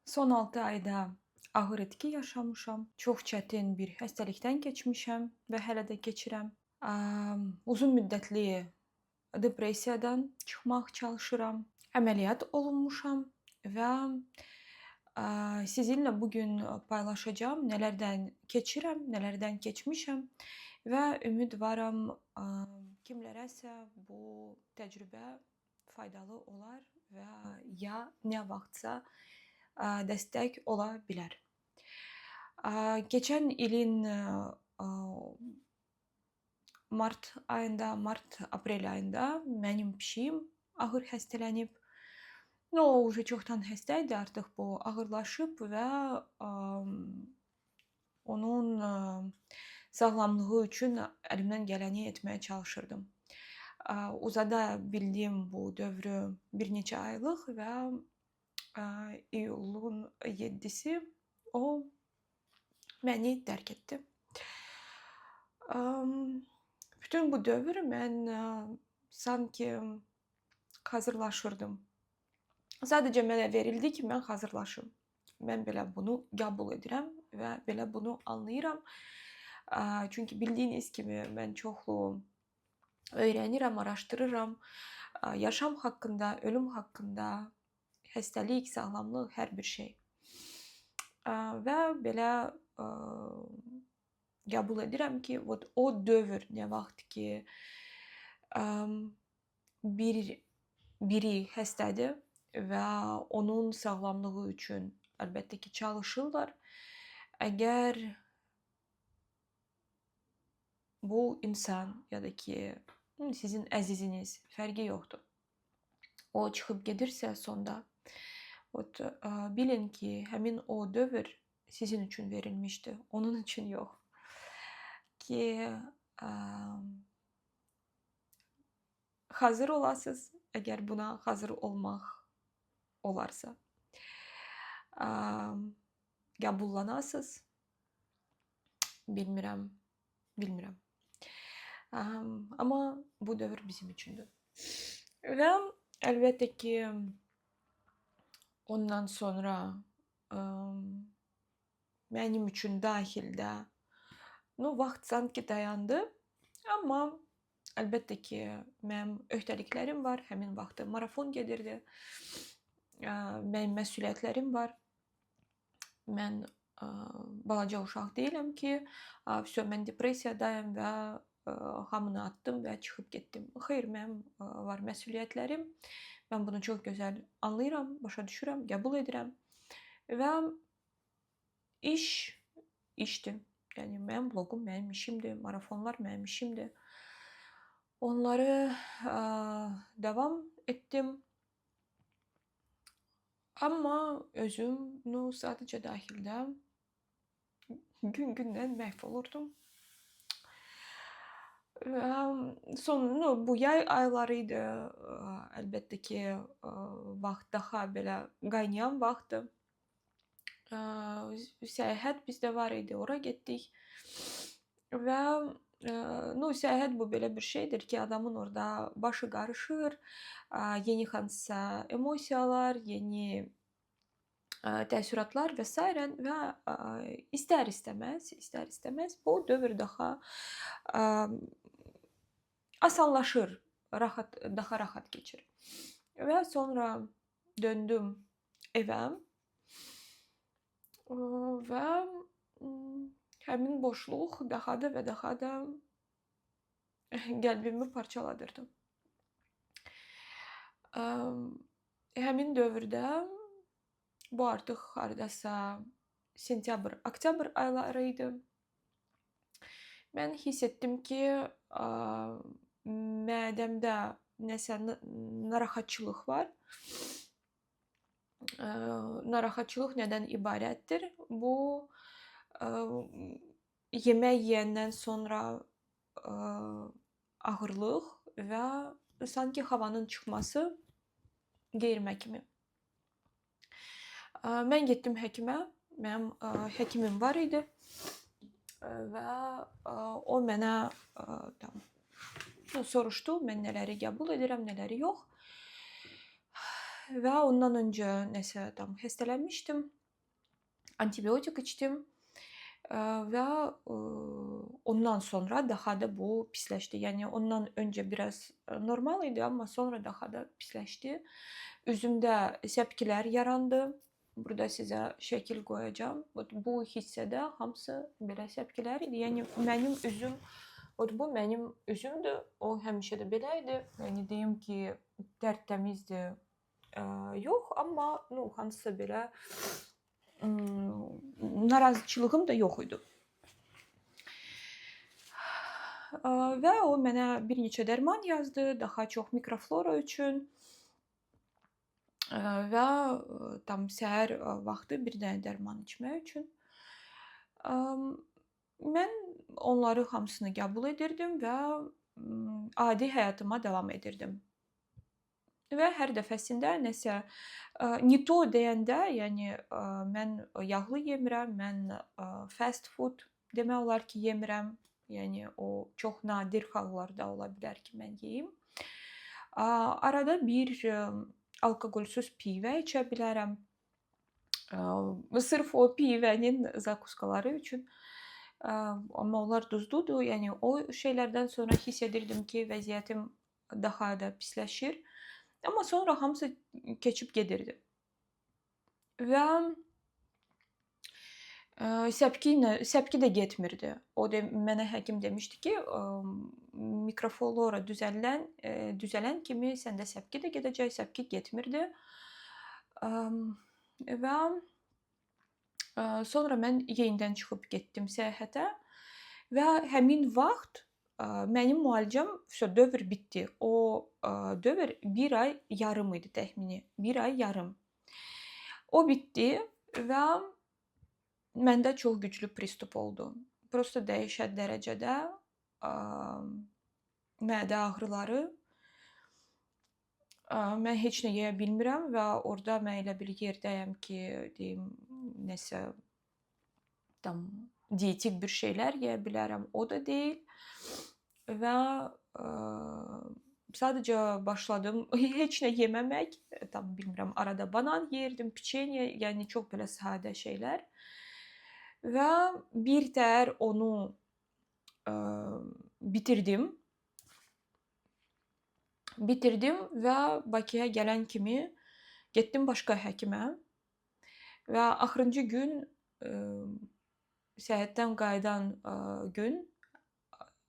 Son 6 ayda ağır etki yaşamışam. Çox çətin bir xəstəlikdən keçmişəm və hələ də keçirəm. Uzun müddətli depressiyadan çıxmaq çalışıram. Əməliyyat olunmuşam və sizinlə bu gün paylaşacağam nələrdən keçirəm, nələrdən keçmişəm və ümidvaram kimlərəsə bu təcrübə faydalı olar və ya nə vaxtsa dəstək ola bilər. Keçən ilin mart-aprel ayında mənim pişiyim ağır xəstələnib. O уже çoxdan xəstə idi, artıq bu ağırlaşıb və onun sağlamlığı üçün əlimdən gələni etməyə çalışırdım. Uzada bildiyim bu dövrü bir neçə aylıq və iyulun 7-si o məni tərk etdi. Bütün bu dövr mən sanki hazırlaşırdım. Sadəcə mənə verildi ki, mən hazırlaşım. Mən belə bunu qəbul edirəm və belə bunu anlayıram. Çünki bildiyiniz kimi mən çoxlu öyrənirəm, araşdırıram. Yaşam haqqında, ölüm haqqında, xəstəlik, sağlamlıq, hər bir şey. Və belə qəbul edirəm ki, o dövr nə vaxt ki biri xəstədir və onun sağlamlığı üçün əlbəttə ki çalışırlar. Əgər bu insan ya da ki sizin əziziniz, fərqi yoxdur. O çıxıb gedirsə sonda, bilin ki, həmin o dövr sizin üçün verilmişdi, onun üçün yox. Ki hazır olasınız, əgər buna hazır olmaq olarsa. Qəbullanasınız, bilmirəm. Amma bu dövr bizim üçündür. Və əlbəttə ki, ondan sonra mənim üçün daxildə vaxt sanki dayandı. Amma əlbəttə ki, mənim öhdəliklərim var. Həmin vaxtı marafon gedirdi. Mənim məsuliyyətlərim var. Mən balaca uşaq deyiləm ki, mən depressiyadayım və hamını atdım və çıxıb getdim. Xeyr, mənim var məsuliyyətlərim. Mən bunu çox gözəl anlayıram, başa düşürəm, qəbul edirəm. Və işdir. Yəni mənim bloqum mənim işimdir, marafonlar mənim işimdir. Onları davam etdim. Amma özüm sadəcə daxildə gün-gündən məhv olurdum. Bu yay ayları idi. Əlbəttə ki, vaxt daha belə qaynayan vaxtdır. Səyahət bizdə var idi, ora getdik. Və səyahət bu belə bir şeydir ki, adamın orada başı qarışır, yeni hansısa emosiyalar, yeni təəssüratlar və s. və istər-istəməz bu dövr daha asanlaşır, daha rahat keçir. Və sonra döndüm evə və həmin boşluq daha da qəlbimi parçaladırdı. Həmin dövrdə bu artıq haradasa sentyabr, oktyabr ayları idi. Mən hiss etdim ki, mədəmdə nəsə narahatçılıq var. Narahatçılıq nədən ibarətdir? Bu, yemək yeyəndən sonra ağırlıq və sanki havanın çıxması qeyrimə kimi. Mən getdim həkimə, mənim həkimim var idi və o mənə soruşdu, mən nələri qəbul edirəm, nələri yox. ve ondan önce neyse tam xəstələnmişdim. Antibiotik içtim. Ve ondan sonra daha da bu pisleşti. Yani ondan önce biraz normal idi ama sonra daha da pisleşti. Üzümde sepkiler yarandı. Burada size şekil koyacağım. Bu hissede hamısı belə sepkiler idi. Yani benim üzüm, bu benim üzümdü. O həmişə də belə idi. Yani deyim ki, tərtəmizdir. Yox, amma hansısa belə narazıçılığım da yox idi. Və o mənə bir neçə dərman yazdı, daha çox mikroflora üçün. Və tam səhər vaxtı bir dənə dərman içmək üçün. Mən onları hamısını qəbul edirdim və adi həyatıma davam edirdim. Və hər dəfəsində nəsə nie to deyəndə, yəni mən yağlı yemirəm, mən fast food demək olar ki, yemirəm. Yəni o çox nadir hallarda ola bilər ki, mən yeyim. Arada bir alkoqolsuz pivə içə bilərəm. Sırf o pivənin zakuskaları üçün. Amma onlar duzludur. Yəni o şeylərdən sonra hiss edirdim ki, vəziyyətim daha da pisləşir. Amma sonra hamısı keçib gedirdi. Və səpki də getmirdi. O mənə həkim demişdi ki, mikroflora düzələn kimi səndə səpki də gedəcək, səpki getmirdi. Və sonra mən yenidən çıxıb getdim səyahətə və həmin vaxt mənim müalicəm dövr bitdi. O dövr 1 ay yarım idi təxmini. 1 ay yarım. O bitdi və məndə çox güclü pristup oldu. Prosta dəhşət dərəcədə mədə ağrıları. Mən heç nə yeyə bilmirəm və orada mən elə bir yerdəyəm ki, deyim, nəsə tam dietik bir şeylər yeyə bilərəm. O da deyil. Və sadəcə başladım heç nə yeməmək. Tam bilmirəm, arada banan yeyirdim, piçenya, yəni çox belə sadə şeylər. Və bir təhər onu bitirdim və Bakıya gələn kimi getdim başqa həkimə və axırıncı gün səyahətdən qayıdan gün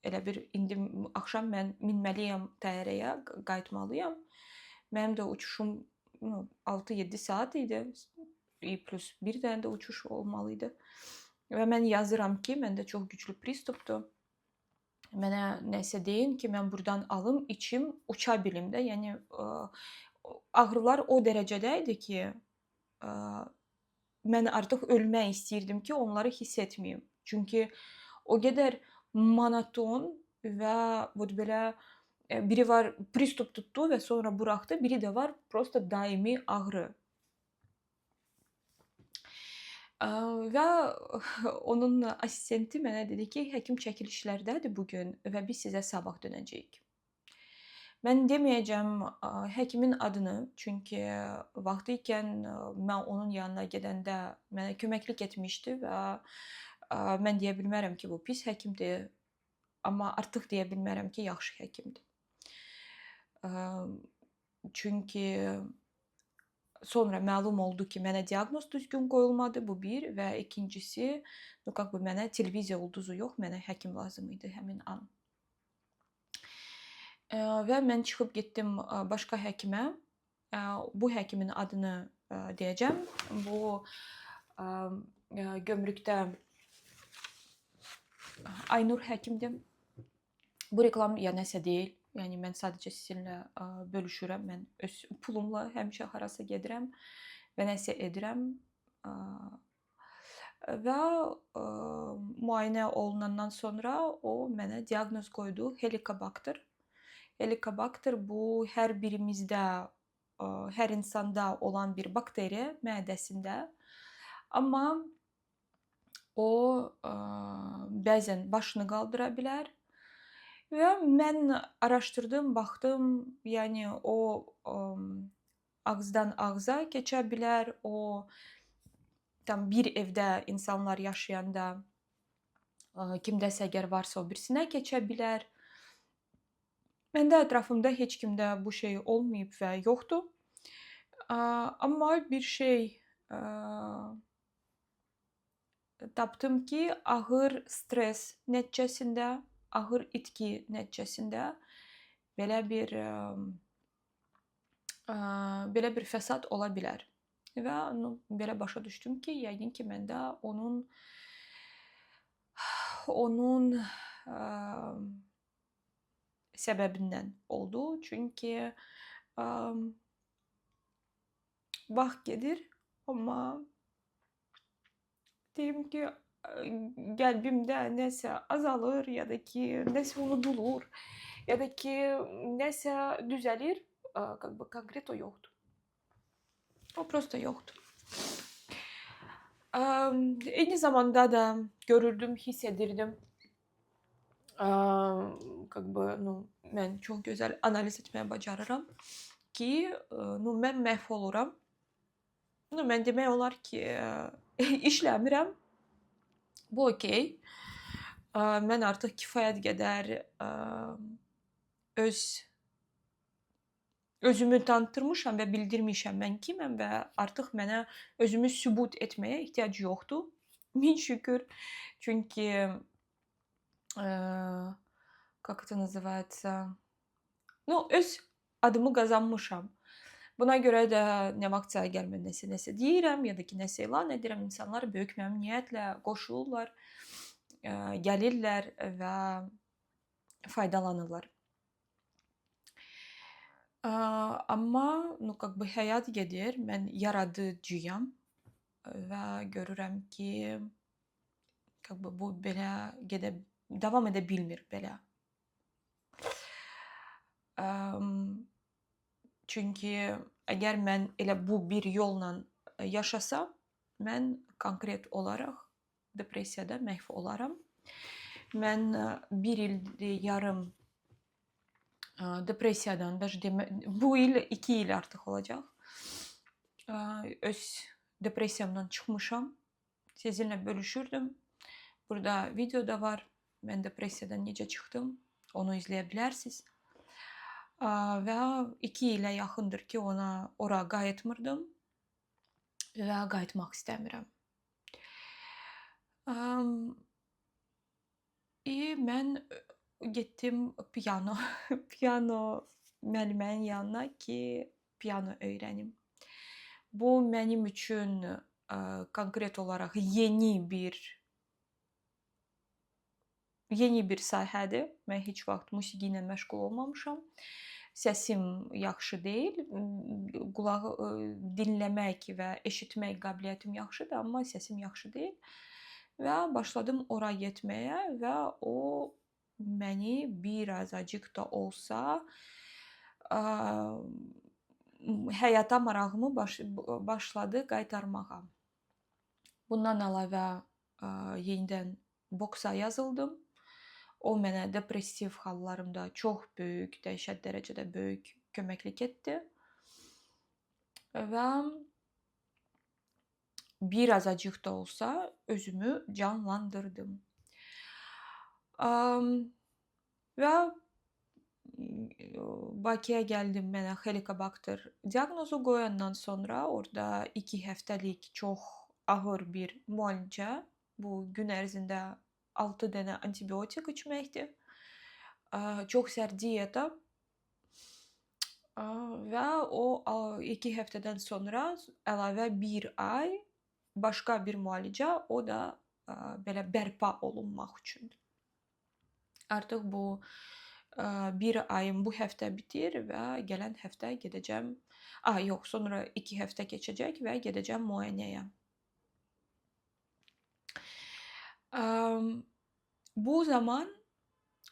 elə bir indi axşam mən minməliyəm təyyarəyə, qayıtmalıyam. Mənim də uçuşum 6-7 saat idi. Plus bir dənə də uçuş olmalı idi. Və mən yazıram ki, məndə çox güclü pristupdur. Mənə nəsə deyin ki, mən buradan alım, içim, uça bilim də. Yəni ağrılar o dərəcədə idi ki, mən artıq ölmək istəyirdim ki, onları hiss etməyim. Çünki o qədər monoton və belə biri var pristup tutdu və sonra buraxdı, biri də var prosta daimi ağrı. Və onun assistenti mənə dedi ki, həkim çəkilişlərdədir bugün və biz sizə sabah dönəcəyik. Mən deməyəcəm həkimin adını, çünki vaxtı ikən mən onun yanına gedəndə mənə köməklik etmişdi və mən deyə bilmərəm ki, bu pis həkimdir, amma artıq deyə bilmərəm ki, yaxşı həkimdir. Çünki sonra məlum oldu ki, mənə diaqnoz düzgün qoyulmadı, bu bir və ikincisi, mənə televiziya ulduzu yox, mənə həkim lazım idi həmin an. Və mən çıxıb getdim başqa həkimə. Bu həkimin adını deyəcəm. Bu Gömrükdə Aynur həkimdir. Bu reklam ya nəsə deyil. Yəni mən sadəcə sizinlə bölüşürəm. Mən öz pulumla həmişə harasa gedirəm və nəsə edirəm. Və müayinə olunandan sonra o mənə diaqnoz qoydu, Helicobacter. Helicobacter bu hər birimizdə, hər insanda olan bir bakteriya mədəsində. Amma o bəzən başını qaldıra bilər. Və mən araşdırdım, baxdım, yəni o ağızdan ağza geçebilir. O tam bir evde insanlar yaşayanda kimdəsə əgər varsa o birisinə keçebilir. Məndə ətrafımda heç kimdə bu şey olmayıb və yoxdur. Amma bir şey tapdım ki, ağır stres nəticəsində, ağır itki nəticəsində belə bir belə bir fəsad ola bilər. Və belə başa düşdüm ki, yəqin ki, məndə onun səbəbindən oldu. Çünki vaxt gedir, amma deyim ki, qəlbimdə nəsə azalır, ya da ki, nəsə unudulur, ya da ki, nəsə düzəlir, konkret o yoxdur. O prosta yoxdur. Eyni zamanda da görürdüm, hiss edirdim. Mən çox gözəl analiz etməyə bacarıram ki, mən məhv oluram. Mən demək olar ki, işləmirəm. Bu okey. Mən artıq kifayət qədər özümü tanıtırmışam və bildirmişəm mən kiməm və artıq mənə özümü sübut etməyə ehtiyac yoxdur. Min şükür. Çünki как это называется? Öz adımı qazanmışam. Buna görə də nə vaxtsa əgər mən nəsə deyirəm, ya da ki, nəsə elan edirəm, insanlar böyük məmnuniyyətlə qoşulurlar, gəlirlər və faydalanırlar. Amma həyat gedir, mən yaradıcıyam və görürəm ki, bu belə davam edə bilmir belə. Çünki əgər mən elə bu bir yolla yaşasam, mən konkret olaraq depressiyada məhv olaram. Mən bir il yarım depressiyadan, bu il 2 il artıq olacaq. Öz depressiyamdan çıxmışam. Sizinlə bölüşürdüm. Burada video da var. Mən depressiyadan necə çıxdım, onu izləyə bilərsiniz. Və 2 ilə yaxındır ki, ora qayıtmırdım və qayıtmaq istəmirəm. Mən getdim piano müəllimənin yanına ki, piano öyrənim. Bu mənim üçün konkret olaraq yeni bir sahədir. Mən heç vaxt musiqi ilə məşğul olmamışam. Səsim yaxşı deyil. Dinləmək və eşitmək qabiliyyətim yaxşıdır, amma səsim yaxşı deyil. Və başladım ora getməyə və o məni birazcık da olsa həyata marağımı başladı qaytarmağa. Bundan əlavə yenidən boksa yazıldım. O mənə depressiv hallarımda çox böyük, dəhşət dərəcədə böyük köməklik etdi. Və birazcık da olsa özümü canlandırdım. Və Bakıya gəldim, mənə Helicobacter diaqnozu qoyandan sonra orada 2 həftəlik çox ağır bir müalicə, bu gün ərzində 6 dənə antibiotik içməkdir. Çox sərt diyeta və o 2 həftədən sonra əlavə 1 ay başqa bir müalicə, o da belə bərpa olunmaq üçündür. Artıq bu 1 ayım bu həftə bitir və gələn həftə gedəcəm. Sonra 2 həftə keçəcək və gedəcəm müayinəyə. Bu zaman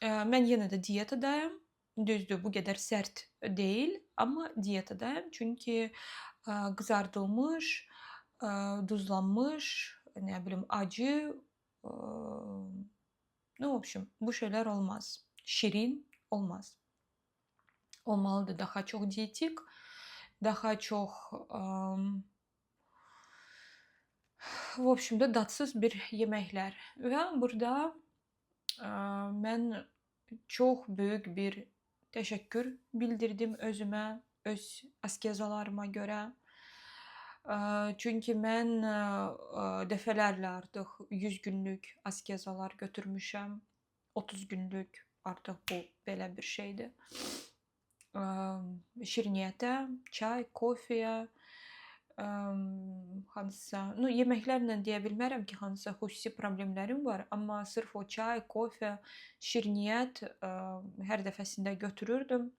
mən yenə də diyetadayım. Düzdür, bu qədər sərt deyil, amma diyetadayım. Çünki qızardılmış, duzlanmış, nə bilim, acı, bu şeylər olmaz. Şirin olmaz. Olmalıdır daha çox diyetik daha çox, в общем-də dadsız bir yeməklər və burada, mən çox böyük bir təşəkkür bildirdim özümə, öz askezalarıma görə. Çünki mən, dəfələrlə artıq 100 günlük askezalar götürmüşəm. 30 günlük artıq bu belə bir şeydir. Şirniyyətə, çay, kofeyə, hansısa, yeməklərlə deyə bilmərəm ki, hansısa xüsusi problemlərim var, amma sırf o çay, kofe, şirniyyət hər dəfəsində götürürdüm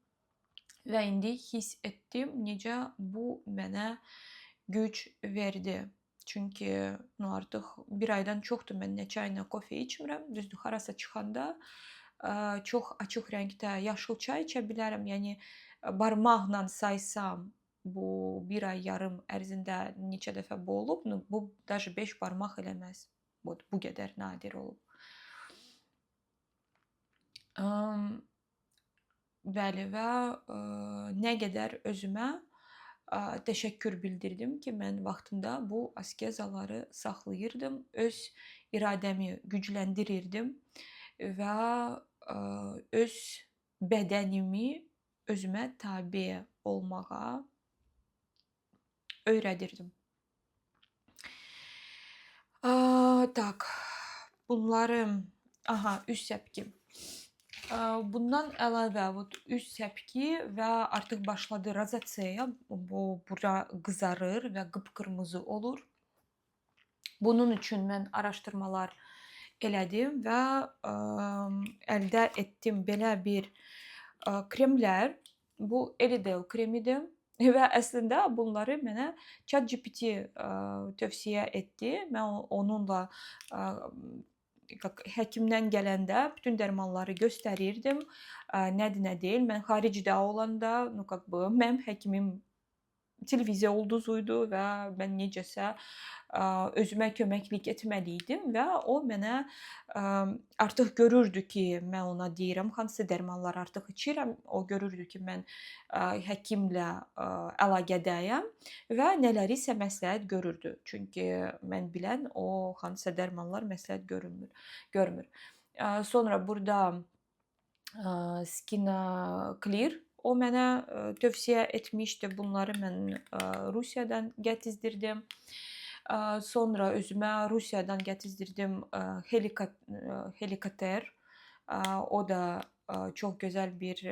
və indi hiss etdim necə bu mənə güc verdi. Çünki artıq bir aydan çoxdur mən nə çay, nə kofe içmirəm. Düzdür, harasa çıxanda çox açıq rəngdə yaşıl çay içə bilərəm. Yəni barmaqla saysam bu bir ay yarım ərzində neçə dəfə bu olub, bu даже 5 barmaq eləməz. Bu qədər nadir olub. Bəli və nə qədər özümə təşəkkür bildirdim ki, mən vaxtında bu askezaları saxlayırdım, öz iradəmi gücləndirirdim və öz bədənimi özümə tabe olmağa öyrədirdim. Tak, bunları, üz səpki. Bundan əlavə üz səpki və artıq başladı rozaseya, bu bura qızarır və qıpqırmızı olur. Bunun üçün mən araşdırmalar elədim və əldə etdim belə bir kremlər. Bu Elidel kremidir və əslində bunları mənə ChatGPT tövsiyə etdi. Mən onunla həkimdən gələndə bütün dərmanları göstərirdim. Nədir, nə deyil. Mən xaricdə olanda, mənim həkimim televiziya ulduzuydu və mən necəsə özümə köməklik etməli idim və o mənə artıq görürdü ki, mən ona deyirəm, hansı dərmanlar artıq içirəm. O görürdü ki, mən həkimlə əlaqədəyəm və nələri isə məsləhət görürdü. Çünki mən bilən o hansısa dərmanlar məsləhət görmür. Sonra burada Skin Clear o mənə tövsiyə etmişdi. Bunları mən Rusiyadan gətizdirdim. Sonra özümə Rusiyadan gətizdirdim Helikater. O da çox gözəl bir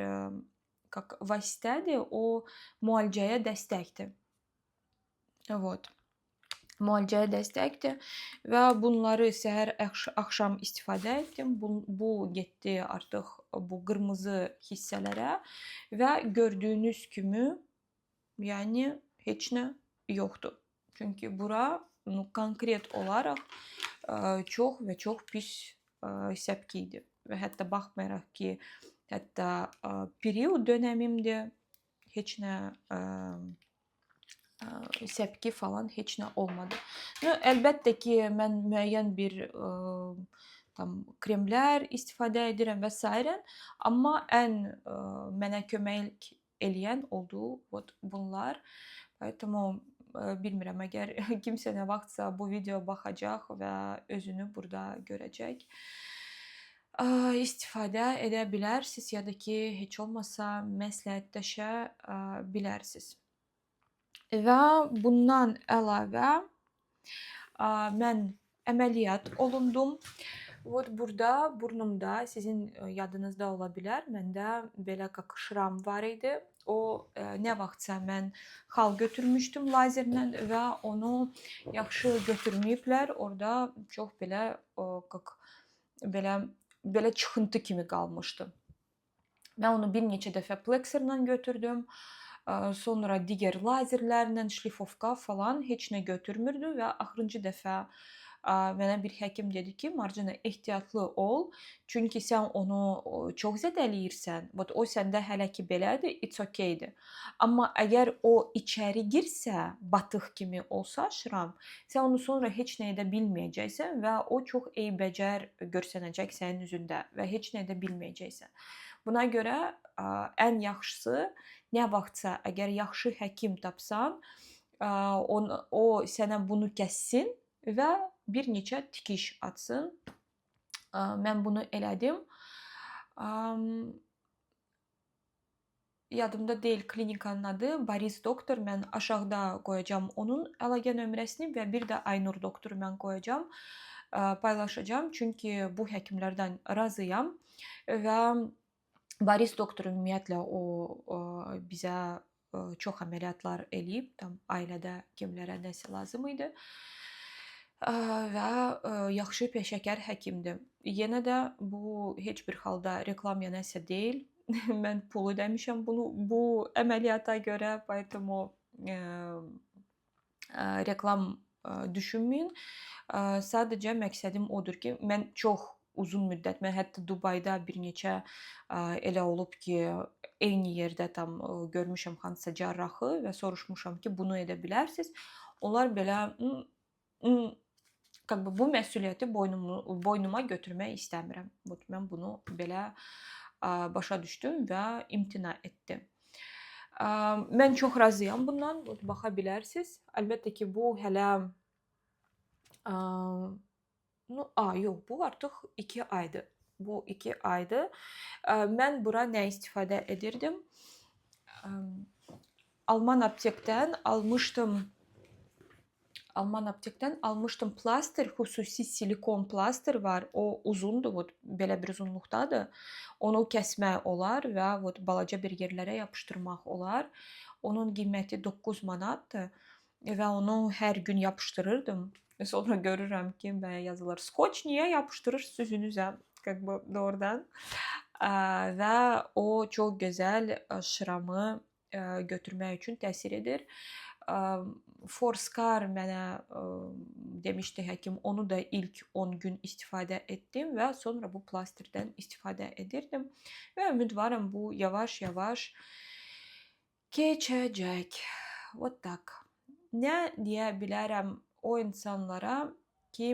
vasitədir. O müalicəyə dəstəkdir. Müalicəyə dəstəkdir və bunları səhər, axşam istifadə etdim. Bu getdi artıq bu qırmızı hissələrə və gördüyünüz kimi, yəni heç nə yoxdur. Çünki bura konkret olaraq çox və çox pis səpki idi və hətta baxmayaraq ki, hətta period dönəmimdir, heç nə səpki falan heç nə olmadı. Əlbəttə ki, mən müəyyən bir kremlər istifadə edirəm və s. Amma ən mənə kömək eləyən oldu bunlar. Поэтому bilmirəm, əgər kimsə nə vaxtsa bu video baxacaq və özünü burada görəcək, istifadə edə bilərsiniz ya da ki, heç olmasa məsləhətləşə bilərsiniz. Və bundan əlavə mən əməliyyat olundum. Burada burnumda, sizin yadınızda ola bilər, məndə belə şram var idi. O nə vaxtsa mən xal götürmüşdüm lazerlə və onu yaxşı götürməyiblər. Orada çox belə çıxıntı kimi qalmışdı. Mən onu bir neçə dəfə plekserlə götürdüm. Sonra digər lazerlərlə, şlifovka falan heç nə götürmürdü və axırıncı dəfə mənə bir həkim dedi ki, Marcina, ehtiyatlı ol, çünki sən onu çox zədələyirsən. O səndə hələ ki belədir, it's okeydir. Amma əgər o içəri girsə, batıq kimi olsa şram, sən onu sonra heç nə edə bilməyəcəksən və o çox eybəcər görsənəcək sənin üzündə və heç nə edə bilməyəcəksən. Buna görə ən yaxşısı nə vaxtsa əgər yaxşı həkim tapsan, o sənə bunu kəssin və bir neçə tikiş atsın. Mən bunu elədim. Yadımda deyil klinikanın adı. Boris doktor. Mən aşağıda qoyacağam onun əlaqə nömrəsini və bir də Aynur doktoru mən qoyacağam, paylaşacağam. Çünki bu həkimlərdən razıyam və Boris doktor ümumiyyətlə o bizə çox əməliyyatlar eləyib, tam ailədə kimlərə nəsə lazım idi və yaxşı peşəkar həkimdir. Yenə də bu heç bir halda reklam ya nəsə deyil. Mən pul ödəmişəm bu əməliyyata görə, поэтому reklam düşünməyin. Sadəcə məqsədim odur ki, mən çox uzun müddət, mən hətta Dubayda bir neçə elə olub ki, eyni yerdə tam görmüşəm hansısa cərrahı və soruşmuşam ki, bunu edə bilərsiniz. Onlar belə bu məsuliyyəti boynuma götürmək istəmirəm. Mən bunu belə başa düşdüm və imtina etdim. Mən çox razıyam bundan, baxa bilərsiniz. Əlbəttə ki, bu hələ yox, bu artıq 2 aydır. Bu 2 aydır. Mən bura nə istifadə edirdim? Alman aptekdən almışdım plaster, xüsusi silikon plaster var. O uzundur, belə bir uzunluqdadır. Onu kəsmək olar və balaca bir yerlərə yapışdırmaq olar. Onun qiyməti 9 manatdır və onu hər gün yapışdırırdım. Sonra görürəm ki, yazılır, skoç niyə yapışdırırsınız üzünüzə? Doğrudan. Və o çox gözəl şıramı götürmək üçün təsir edir. Forskar mənə demişdi həkim, onu da ilk 10 gün istifadə etdim və sonra bu plasterdən istifadə edirdim və ümidvaram bu yavaş-yavaş keçəcək. Вот так. Nə deyə bilərəm o insanlara ki,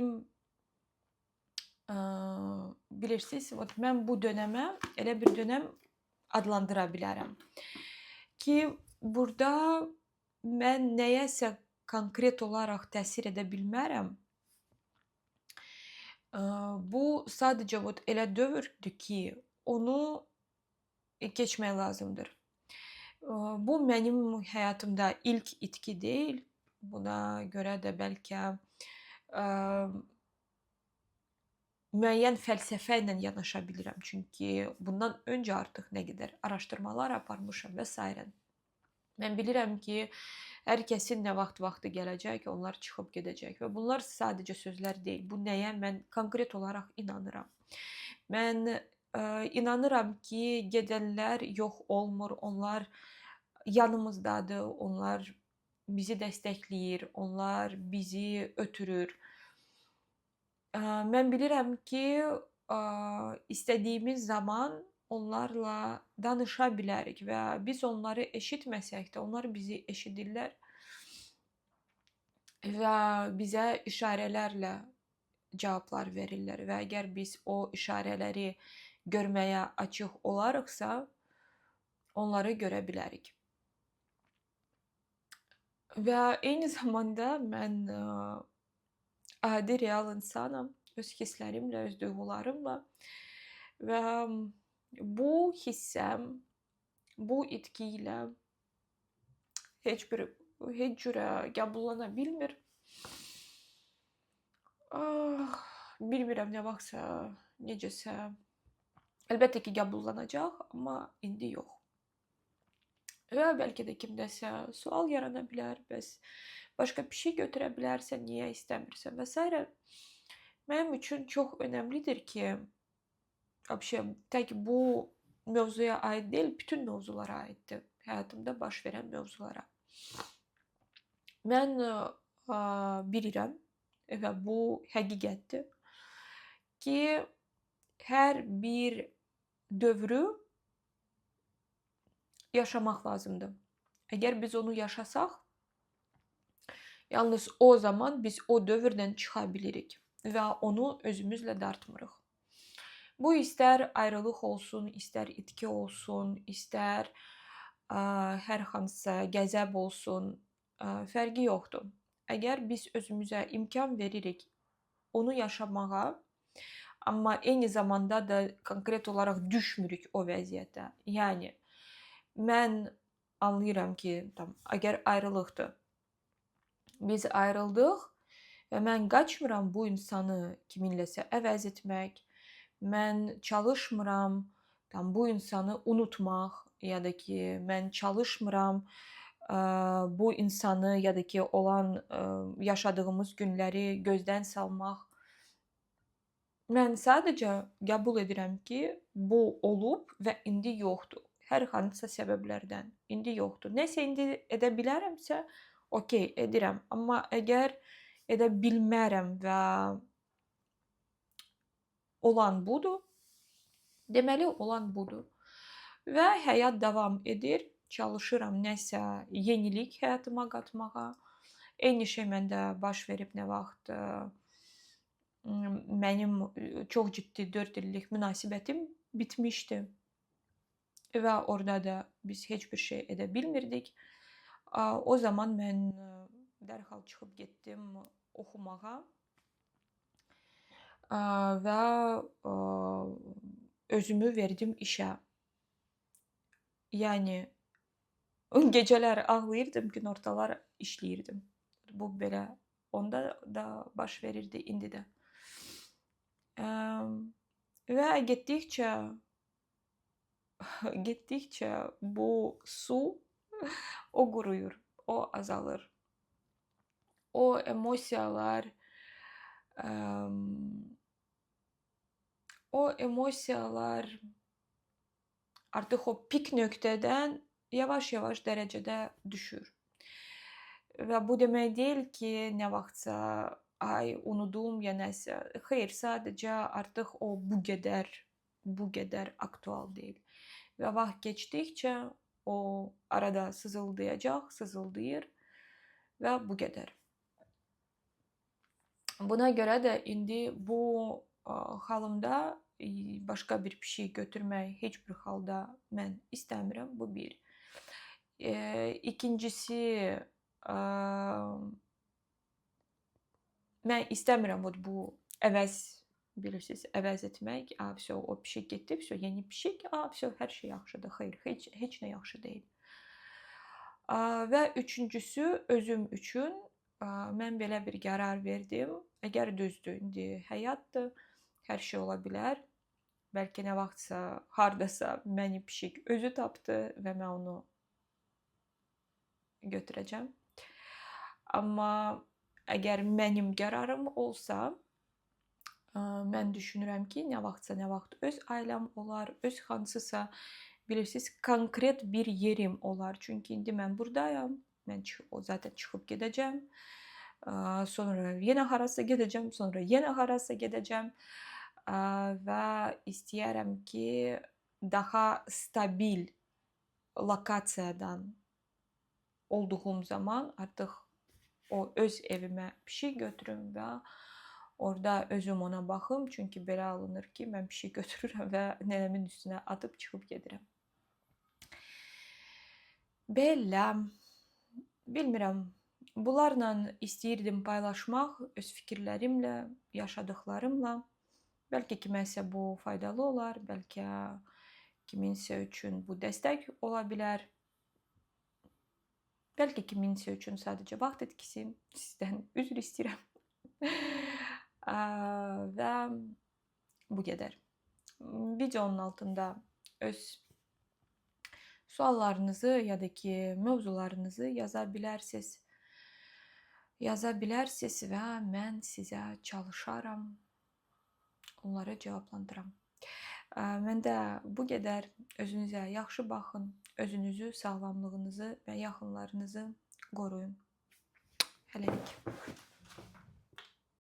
bilirsiniz, mən bu dönəmə elə bir dönəm adlandıra bilərəm ki, burada mən nəyəsə konkret olaraq təsir edə bilmərəm. Bu sadəcə elə dövrdür ki, onu keçmək lazımdır. Bu mənim həyatımda ilk itki deyil. Buna görə də bəlkə müəyyən fəlsəfə ilə yanaşa bilirəm. Çünki bundan öncə artıq nə qədər araşdırmalar aparmışam və s. Mən bilirəm ki, hər kəsin nə vaxtı gələcək, onlar çıxıb gedəcək və bunlar sadəcə sözlər deyil. Bu nəyə mən konkret olaraq inanıram. Mən inanıram ki, gedənlər yox olmur, onlar yanımızdadır, onlar bizi dəstəkləyir, onlar bizi ötürür. Mən bilirəm ki, istədiyimiz zaman onlarla danışa bilərik və biz onları eşitməsək də, onlar bizi eşidirlər və bizə işarələrlə cavablar verirlər və əgər biz o işarələri görməyə açıq olarıqsa, onları görə bilərik. Və eyni zamanda mən adi real insanam, öz hisslərimlə, öz duyğularımla və bu hissəm, bu itki ilə heç cürə qəbullana bilmir. Bilmirəm nə vaxtsa, necəsə, əlbəttə ki, qəbullanacaq, amma indi yox. Və bəlkə də kimdəsə sual yarana bilər, bəs başqa bir şey götürə bilərsən, niyə istəmirsən və s. Mənim üçün çox önəmlidir ki, tək bu mövzuya aid deyil, bütün mövzulara aiddir, həyatımda baş verən mövzulara. Mən bilirəm və bu həqiqətdir ki, hər bir dövrü yaşamaq lazımdır. Əgər biz onu yaşasaq, yalnız o zaman biz o dövrdən çıxa bilirik və onu özümüzlə dartmırıq. Bu istər ayrılıq olsun, istər itki olsun, istər hər hansısa qəzəb olsun, fərqi yoxdur. Əgər biz özümüzə imkan veririk onu yaşamağa, amma eyni zamanda da konkret olaraq düşmürük o vəziyyətə. Yəni mən anlayıram ki, əgər ayrılıqdır, biz ayrıldıq və mən qaçmıram bu insanı kiminləsə əvəz etmək. Mən çalışmıram bu insanı unutmaq ya da ki, mən çalışmıram bu insanı ya da ki, olan yaşadığımız günləri gözdən salmaq. Mən sadəcə qəbul edirəm ki, bu olub və indi yoxdur. Hər hansısa səbəblərdən indi yoxdur. Nəsə indi edə bilərəmsə, okey, edirəm. Amma əgər edə bilmərəm və olan budur, deməli olan budur. Və həyat davam edir. Çalışıram nəsə yenilik həyatıma qatmağa. Eyni şey məndə baş verib nə vaxt mənim çox ciddi 4 illik münasibətim bitmişdi. Və orada da biz heç bir şey edə bilmirdik. O zaman mən dərhal çıxıb getdim oxumağa. Və özümü verdim işə. Yəni gecələr ağlayırdım, günortalar işləyirdim. Bu belə onda da baş verirdi, indi də. Və getdikcə bu su o quruyur, o azalır. O emosiyalar artıq o pik nöqtədən yavaş-yavaş dərəcədə düşür. Və bu demək deyil ki, nə vaxtsa ay unudum ya nəsə. Xeyr, sadəcə artıq o bu qədər aktual deyil. Və vaxt keçdikcə o arada sızıldayır və bu qədər. Buna görə də indi bu halımda başqa bir pişik götürmək heç bir halda mən istəmirəm. Bu bir. İkincisi, mən istəmirəm bu bilirsiniz, əvəz etmək. O pişik getdi, yeni pişik, hər şey yaxşıdır. Xeyr, heç nə yaxşı deyil. Və üçüncüsü, özüm üçün mən belə bir qərar verdim. Əgər düzdür, indi həyatdır, hər şey ola bilər. Bəlkə nə vaxtsa, hardasa məni pişik özü tapdı və mən onu götürəcəm. Amma əgər mənim qərarım olsa, mən düşünürəm ki, nə vaxt öz ailəm olar, öz hansısa, bilirsiniz, konkret bir yerim olar. Çünki indi mən buradayam, mən zaten çıxıb gedəcəm. Sonra yenə harasa gedəcəm, sonra yenə harasa gedəcəm. Və istəyərəm ki, daha stabil lokasiyadan olduğum zaman artıq o öz evimə pişik götürüm və orada özüm ona baxım. Çünki belə alınır ki, mən pişik götürürəm və nənəmin üstünə atıb çıxıb gedirəm. Belə, bilmirəm. Bunlarla istəyirdim paylaşmaq öz fikirlərimlə, yaşadıqlarımla. Bəlkə kiməsə bu faydalı olar, bəlkə kiminsə üçün bu dəstək ola bilər. Bəlkə kiminsə üçün sadəcə vaxt itkisi, sizdən üzr istəyirəm. Və bu qədər. Videonun altında öz suallarınızı ya da ki mövzularınızı yaza bilərsiniz və mən sizə çalışaram, onları cavablandıram. Məndə bu qədər. Özünüzə yaxşı baxın, özünüzü, sağlamlığınızı və yaxınlarınızı qoruyun. Hələlik.